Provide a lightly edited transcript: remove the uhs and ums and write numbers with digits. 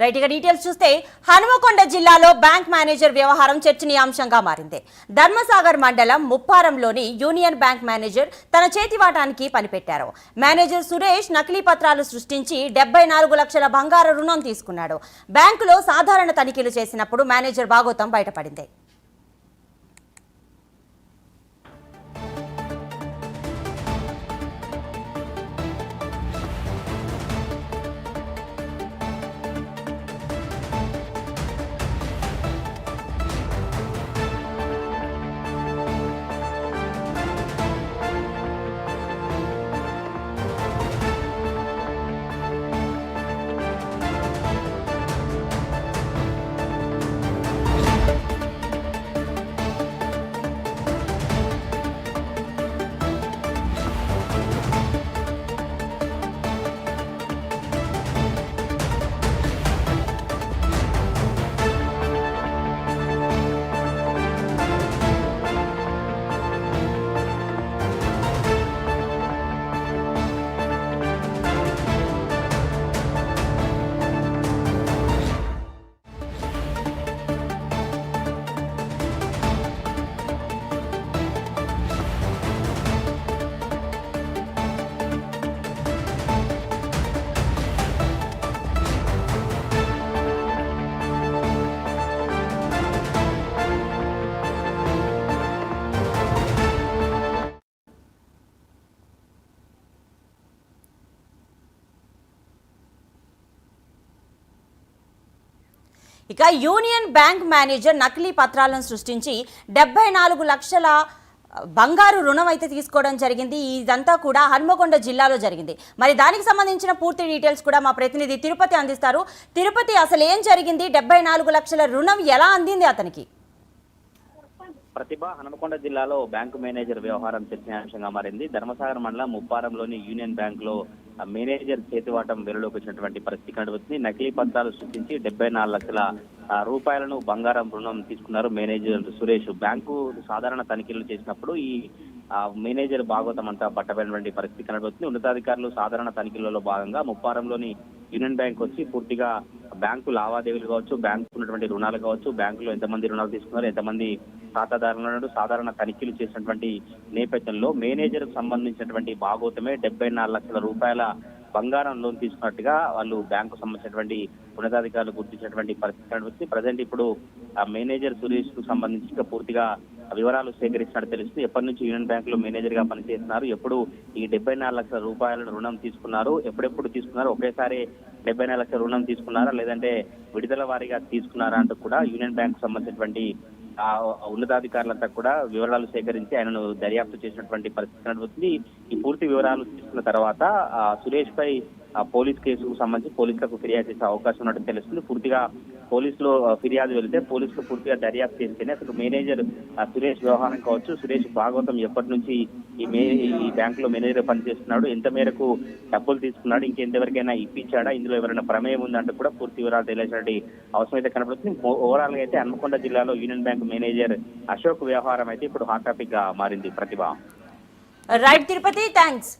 Right గా details చూస్తే హనుమకొండ జిల్లాలో బ్యాంక్ మేనేజర్ వ్యవహారం చర్చనీయాంశంగా మారింది. ధర్మసాగర్ మండలం ముప్పారంలోని యూనియన్ బ్యాంక్ మేనేజర్ తన చేతివాటానికి పనిపెట్టారు. మేనేజర్ సురేష్ నకిలీ పత్రాలు సృష్టించి 74 లక్షల బంగారు రుణం తీసుకున్నాడు. బ్యాంకులో సాధారణ తనిఖీలు చేసినప్పుడు మేనేజర్ భాగోతం బయటపడింది. ఇక యూనియన్ బ్యాంక్ మేనేజర్ నకిలీ పత్రాలను సృష్టించి 74 లక్షల బంగారు రుణం అయితే తీసుకోవడం జరిగింది. ఇదంతా కూడా హన్మకొండ జిల్లాలో జరిగింది. మరి దానికి సంబంధించిన పూర్తి డీటెయిల్స్ కూడా మా ప్రతినిధి తిరుపతి అందిస్తారు. తిరుపతి, అసలు ఏం జరిగింది? 74 లక్షల రుణం ఎలా అందింది అతనికి? ప్రతిభ హనుమకొండ జిల్లాలో బ్యాంకు మేనేజర్ వ్యవహారం చర్చనీయాంశంగా మారింది. ధర్మసాగర్ మండలం ముప్పారంలోని యూనియన్ బ్యాంక్ లో మేనేజర్ చేతివాటం వెలుగులోకి వచ్చినటువంటి పరిస్థితి కనబడుతుంది. నకిలీ పత్రాలు సృష్టించి 74 లక్షల రూపాయలను బంగారం రుణం తీసుకున్నారు మేనేజర్ సురేష్. బ్యాంకు సాధారణ తనిఖీలు చేసినప్పుడు ఈ మేనేజర్ భాగవతం అంతా బట్టబడినటువంటి పరిస్థితి కనబడుతుంది. ఉన్నతాధికారులు సాధారణ తనిఖీలలో భాగంగా ముప్పారంలోని యూనియన్ బ్యాంక్ వచ్చి పూర్తిగా బ్యాంకు లావాదేవీలు కావచ్చు, బ్యాంకు ఉన్నటువంటి రుణాలు కావచ్చు, బ్యాంకులో ఎంతమంది రుణాలు తీసుకున్నారు, ఎంతమంది ఖాతాదారులు సాధారణ తనిఖీలు చేసినటువంటి నేపథ్యంలో మేనేజర్ కు సంబంధించినటువంటి భాగోతమే 74 లక్షల రూపాయల బంగారం లోన్ తీసుకున్నట్టుగా వాళ్ళు బ్యాంకు సంబంధించినటువంటి ఉన్నతాధికారులు గుర్తించినటువంటి పరిస్థితి కనిపిస్తుంది. ప్రజెంట్ ఇప్పుడు ఆ మేనేజర్ సురేష్ కు సంబంధించి పూర్తిగా వివరాలు సేకరిస్తున్నట్టు తెలుస్తుంది. ఎప్పటి నుంచి యూనియన్ బ్యాంక్ లో మేనేజర్ గా పనిచేస్తున్నారు, ఎప్పుడు ఈ 74 లక్షల రూపాయల రుణం తీసుకున్నారు, ఎప్పుడెప్పుడు తీసుకున్నారు, ఒకేసారి 74 లక్షల రుణం తీసుకున్నారా లేదంటే విడుదల వారీగా తీసుకున్నారా అంటూ కూడా యూనియన్ బ్యాంక్ సంబంధించినటువంటి ఉన్నతాధికారులంతా కూడా వివరాలు సేకరించి ఆయనను దర్యాప్తు చేసినటువంటి పరిస్థితి కనబడుతుంది. ఈ పూర్తి వివరాలు తీసుకున్న తర్వాత సురేష్ పై పోలీస్ కేసుకు సంబంధించి పోలీసులకు ఫిర్యాదు చేసే అవకాశం ఉన్నట్టు తెలుస్తుంది. పూర్తిగా పోలీసులో ఫిర్యాదు వెళితే పోలీసులు పూర్తిగా దర్యాప్తు చేస్తేనే అసలు మేనేజర్ సురేష్ వ్యవహారం కావచ్చు, సురేష్ భాగవతం ఎప్పటి నుంచి ఈ బ్యాంక్ లో మేనేజర్ పనిచేస్తున్నాడు, ఎంత మేరకు డబ్బులు తీసుకున్నాడు, ఇంకెంతవరకైనా ఇప్పించాడా, ఇందులో ఎవరైనా ప్రమేయం ఉందంటూ కూడా పూర్తి వివరాలు తెలియాల్సిన అవసరం అయితే కనబడుతుంది. ఓవరాల్ గా అయితే హన్మకొండ జిల్లాలో యూనియన్ బ్యాంక్ మేనేజర్ అశోక్ వ్యవహారం అయితే ఇప్పుడు హాట్ టాపిక్ గా మారింది. ప్రతిభ. Right Tirupati, thanks.